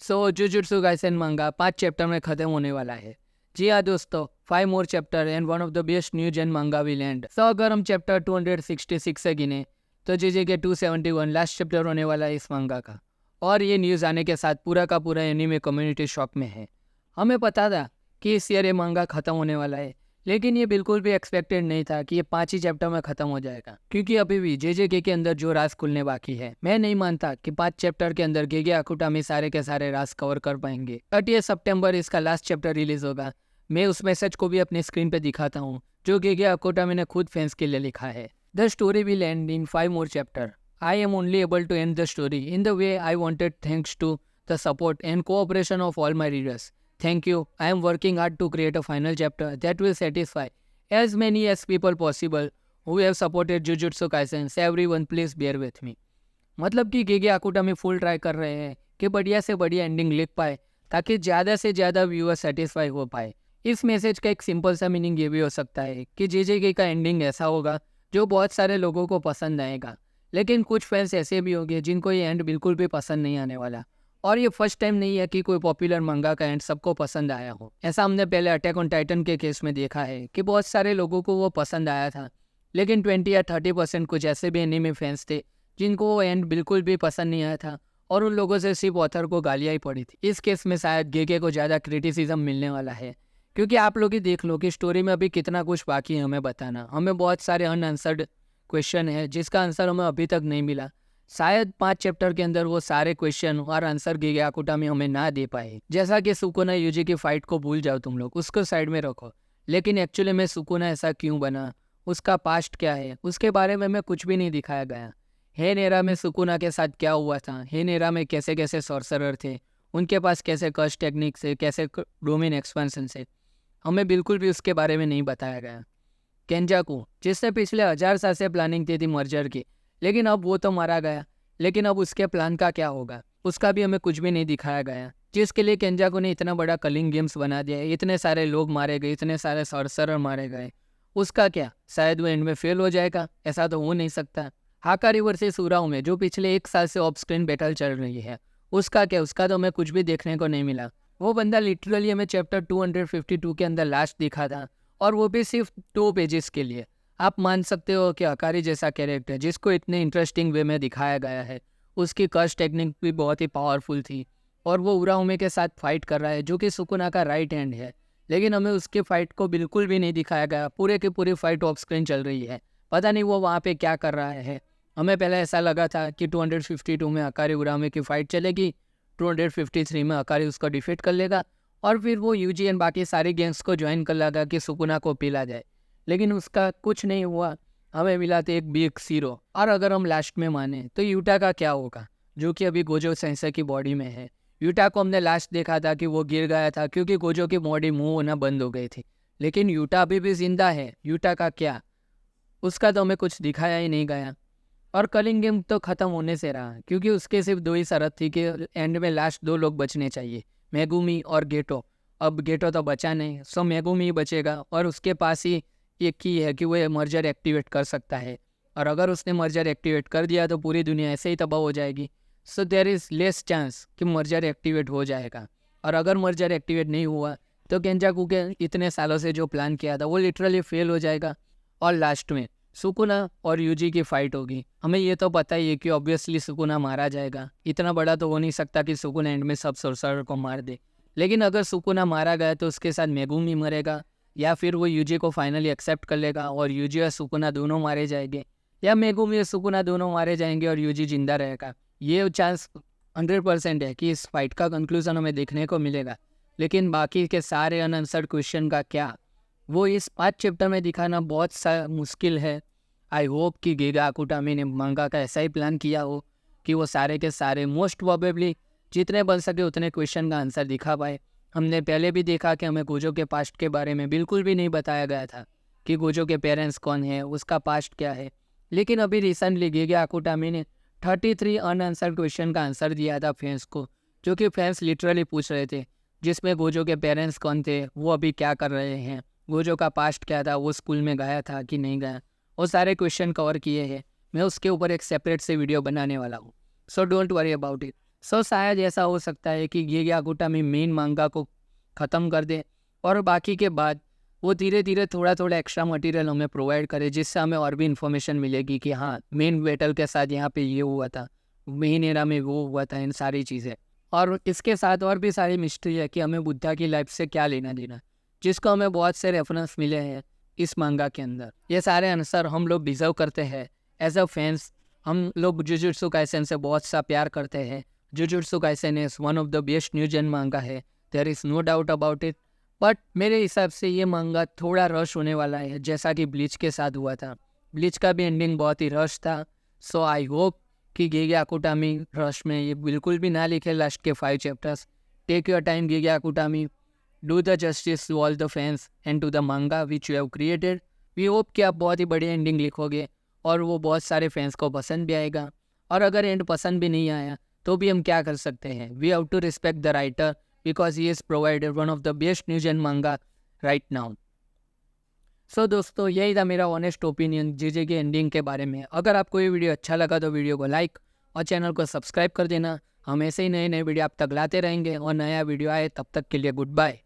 सो jujutsu Kaisen मंगा 5 chapter में ख़त्म होने वाला है। जी हाँ दोस्तों, 5 more chapter and one of the best new gen manga will and. सो अगर हम चैप्टर 266 से गिने तो जीजे के 271 लास्ट चैप्टर होने वाला है इस मंगा का। और ये न्यूज़ आने के साथ पूरा का पूरा एनीमे कम्युनिटी शॉक में है। हमें पता था कि इस ईयर ये मंगा ख़त्म होने वाला है, लेकिन ये बिल्कुल भी एक्सपेक्टेड नहीं था कि ये 5 ही चैप्टर में ख़त्म हो जाएगा, क्योंकि अभी भी जेजेके के अंदर जो राज खुलने बाकी है। मैं नहीं मानता कि 5 चैप्टर के अंदर गेगे अकुटामी सारे के सारे राज कवर कर पाएंगे। 30 सितंबर इसका लास्ट चैप्टर रिलीज होगा। मैं उस मैसेज को भी अपने स्क्रीन पे दिखाता हूँ जो गेगे अकुटामी ने खुद फैंस के लिए लिखा है। The story will end in 5 more chapter. I am only able to end the story in the way I wanted, thanks to the support and cooperation of all my readers. Thank you. I am working hard to create a final chapter that will satisfy as many as people possible who have supported Jujutsu Kaisen. Everyone, please bear with me. मतलब कि गेगे अकुटामी full try कर रहे हैं कि बढ़िया से बढ़िया ending लिख पाए ताकि ज़्यादा से ज़्यादा व्यूअर सेटिस्फाई हो पाए। इस मैसेज का एक सिंपल सा मीनिंग ये भी हो सकता है कि जेजेके का एंडिंग ऐसा होगा जो बहुत सारे लोगों को पसंद आएगा, लेकिन कुछ फैंस ऐसे भी होंगे जिनको ये एंड बिल्कुल भी पसंद नहीं आने वाला। और ये फर्स्ट टाइम नहीं है कि कोई पॉपुलर मंगा का एंड सबको पसंद आया हो। ऐसा हमने पहले अटैक ऑन टाइटन के केस में देखा है कि बहुत सारे लोगों को वो पसंद आया था, लेकिन 20 या 30% कुछ ऐसे भी एनीमे फैंस थे जिनको वो एंड बिल्कुल भी पसंद नहीं आया था और उन लोगों से सिर्फ ऑथर को गालियाँ ही पड़ी थी। इस केस में शायद गेगे को ज़्यादा क्रिटिसिज्म मिलने वाला है, क्योंकि आप लोग ही देख लो कि स्टोरी में अभी कितना कुछ बाकी है हमें बताना। हमें बहुत सारे अनआंसर्ड क्वेश्चन है जिसका आंसर हमें अभी तक नहीं मिला। शायद 5 चैप्टर के अंदर वो सारे क्वेश्चन और आंसर गेगे अकुटामी हमें ना दे पाए। जैसा कि सुकुना यूजी की फाइट को भूल जाओ तुम लोग, उसको साइड में रखो, लेकिन एक्चुअली में सुकुना ऐसा क्यों बना, उसका पास्ट क्या है, उसके बारे में हमें कुछ भी नहीं दिखाया गया। हे नेरा में सुकुना के साथ क्या हुआ था, हे नेरा में कैसे कैसे सॉर्सरर थे, उनके पास कैसे कर्स टेक्निक से, कैसे डोमेन एक्सपेंशन से, हमें बिल्कुल भी उसके बारे में नहीं बताया गया। केंजाकू जिसने पिछले 1000 साल से प्लानिंग की थी मर्जर की, लेकिन अब वो तो मारा गया, लेकिन अब उसके प्लान का क्या होगा उसका भी हमें कुछ भी नहीं दिखाया गया। जिसके लिए केंजाकू ने इतना बड़ा कलिंग गेम्स बना दिया, इतने सारे लोग मारे गए, इतने सारे सॉर्सरर मारे गए, उसका क्या? शायद वो एंड में फेल हो जाएगा, ऐसा तो हो नहीं सकता। हाकारी वर्सेस उराओ में जो पिछले 1 साल से ऑफ स्क्रीन बैटल चल रही है, उसका क्या? उसका तो हमें कुछ भी देखने को नहीं मिला। वो बंदा लिटरली हमें चैप्टर 252 के अंदर लास्ट दिखा था, और वो भी सिर्फ 2 पेजेस के लिए। आप मान सकते हो कि अकारी जैसा कैरेक्टर जिसको इतने इंटरेस्टिंग वे में दिखाया गया है, उसकी कर्स टेक्निक भी बहुत ही पावरफुल थी, और वो उराओमे के साथ फाइट कर रहा है जो कि सुकुना का राइट हैंड है, लेकिन हमें उसके फाइट को बिल्कुल भी नहीं दिखाया गया। पूरे की पूरी फाइट ऑफ स्क्रीन चल रही है, पता नहीं वो वहाँ पे क्या कर रहा है। हमें पहले ऐसा लगा था कि 252 में अकारी उराओमे की फाइट चलेगी, 253 में अकारी उसको डिफीट कर लेगा, और फिर वो यूजी एंड बाकी सारी गैंग्स को ज्वाइन कर लेगा कि सुकुना को पिला जाए, लेकिन उसका कुछ नहीं हुआ। हमें मिला था एक बिग सीरो। और अगर हम लास्ट में माने तो यूटा का क्या होगा, जो कि अभी गोजो सेंसर की बॉडी में है। यूटा को हमने लास्ट देखा था कि वो गिर गया था क्योंकि गोजो की बॉडी मूव होना बंद हो गई थी, लेकिन यूटा अभी भी जिंदा है। यूटा का क्या, उसका तो हमें कुछ दिखाया ही नहीं गया। और कलिंग गेम तो ख़त्म होने से रहा, क्योंकि उसके सिर्फ 2 ही शर्त थी कि एंड में लास्ट 2 लोग बचने चाहिए, मेगुमी और गेटो। अब गेटो तो बचा नहीं, सो मेगुमी ही बचेगा, और उसके पास ही ये की है कि वो मर्जर एक्टिवेट कर सकता है, और अगर उसने मर्जर एक्टिवेट कर दिया तो पूरी दुनिया ऐसे ही तबाह हो जाएगी। So there is less chance कि मर्जर एक्टिवेट हो जाएगा, और अगर मर्जर एक्टिवेट नहीं हुआ तो केंजाकू के इतने सालों से जो प्लान किया था वो लिटरली फेल हो जाएगा, और लास्ट में सुकुना और यूजी की फाइट होगी। हमें ये तो पता ही है कि ऑब्वियसली सुकुना मारा जाएगा, इतना बड़ा तो हो नहीं सकता कि सुकुना एंड में सब सोर्सरर को मार दे। लेकिन अगर सुकुना मारा गया तो उसके साथ मेगुमी मरेगा, या फिर वो यूजी को फाइनली एक्सेप्ट कर लेगा और यूजी और सुकुना दोनों मारे जाएंगे, या मेगुमी और सुकुना दोनों मारे जाएंगे और यूजी जिंदा रहेगा। ये चांस 100% है कि इस फाइट का कंक्लूजन हमें देखने को मिलेगा। लेकिन बाकी के सारे अनआंसर्ड क्वेश्चन का क्या, वो इस 5 चैप्टर में दिखाना बहुत सा मुश्किल है। आई होप कि गेगे अकुटामी ने मंगा का ऐसा ही प्लान किया हो कि वो सारे के सारे मोस्ट प्रोबेबली जितने बन सके उतने क्वेश्चन का आंसर दिखा पाए। हमने पहले भी देखा कि हमें गोजो के पास्ट के बारे में बिल्कुल भी नहीं बताया गया था कि गोजो के पेरेंट्स कौन है, उसका पास्ट क्या है। लेकिन अभी रिसेंटली गेगे अकुटामी ने 33 अनआंसर्ड क्वेश्चन का आंसर दिया था फैंस को, जो कि फैंस लिटरली पूछ रहे थे, जिसमें गोजो के पेरेंट्स कौन थे, वो अभी क्या कर रहे हैं, गोजो का पास्ट क्या था, वो स्कूल में गया था कि नहीं गया, वो सारे क्वेश्चन कवर किए हैं। मैं उसके ऊपर एक सेपरेट से वीडियो बनाने वाला हूँ, so don't worry about it. So शायद ऐसा हो सकता है कि गिगे आकुटामी मेन मांगा को ख़त्म कर दे और बाकी के बाद वो धीरे धीरे थोड़ा थोड़ा एक्स्ट्रा मटेरियल हमें प्रोवाइड करे, जिससे हमें और भी इन्फॉर्मेशन मिलेगी कि हाँ मेन बैटल के साथ यहाँ पे ये हुआ था, मेन एरा में वो हुआ था, इन सारी चीज़ें। और इसके साथ और भी सारी मिस्ट्री है कि हमें बुद्धा की लाइफ से क्या लेना देना, जिसको हमें बहुत से रेफरेंस मिले हैं इस मांगा के अंदर। ये सारे आंसर हम लोग डिजर्व करते हैं एज अ फैंस। हम लोग जुजुत्सु काइसेन से बहुत सा प्यार करते हैं। Jujutsu Kaisen is one of the best new gen manga है, there is no doubt about it. But मेरे हिसाब से ये मांगा थोड़ा रश होने वाला है, जैसा कि ब्लीच के साथ हुआ था। ब्लीच का भी एंडिंग बहुत ही रश था। सो आई होप कि गिगे आकुटामी रश में ये बिल्कुल भी ना लिखे लास्ट के 5 chapters. Take your time Gege Akutami, do the justice to all the fans and to the manga which you have created. We hope कि आप बहुत ही बढ़िया एंडिंग लिखोगे और वो बहुत सारे फैंस को पसंद भी आएगा। और अगर एंड पसंद भी नहीं आया तो भी हम क्या कर सकते हैं, we have to respect the writer because he is provided one of the best new gen manga right now. सो दोस्तों, यही था मेरा ऑनेस्ट ओपिनियन जीजे के एंडिंग के बारे में। अगर आपको ये वीडियो अच्छा लगा तो वीडियो को लाइक और चैनल को सब्सक्राइब कर देना। हम ऐसे ही नए नए वीडियो आप तक लाते रहेंगे और नया वीडियो आए तब तक के लिए गुड बाय।